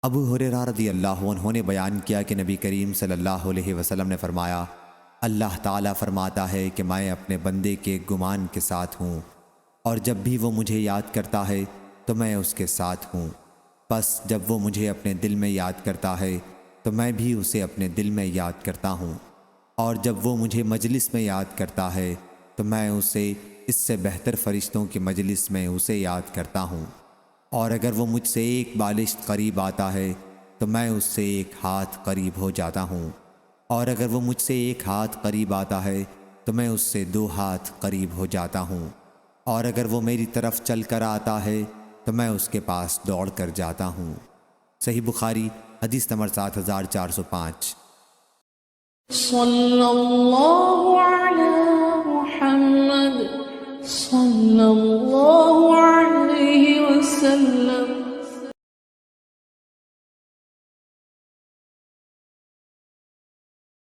ابو ہریرہ رضی اللہ عنہ نے بیان کیا کہ نبی کریم صلی اللہ علیہ وسلم نے فرمایا، اللہ تعالیٰ فرماتا ہے کہ میں اپنے بندے کے گمان کے ساتھ ہوں، اور جب بھی وہ مجھے یاد کرتا ہے تو میں اس کے ساتھ ہوں، بس جب وہ مجھے اپنے دل میں یاد کرتا ہے تو میں بھی اسے اپنے دل میں یاد کرتا ہوں، اور جب وہ مجھے مجلس میں یاد کرتا ہے تو میں اسے اس سے بہتر فرشتوں کی مجلس میں اسے یاد کرتا ہوں، اور اگر وہ مجھ سے ایک بالشت قریب آتا ہے تو میں اس سے ایک ہاتھ قریب ہو جاتا ہوں، اور اگر وہ مجھ سے ایک ہاتھ قریب آتا ہے تو میں اس سے 2 ہاتھ قریب ہو جاتا ہوں، اور اگر وہ میری طرف چل کر آتا ہے تو میں اس کے پاس دوڑ کر جاتا ہوں۔ صحیح بخاری حدیث نمبر 7405۔ صلی اللہ علی محمد صلی اللہ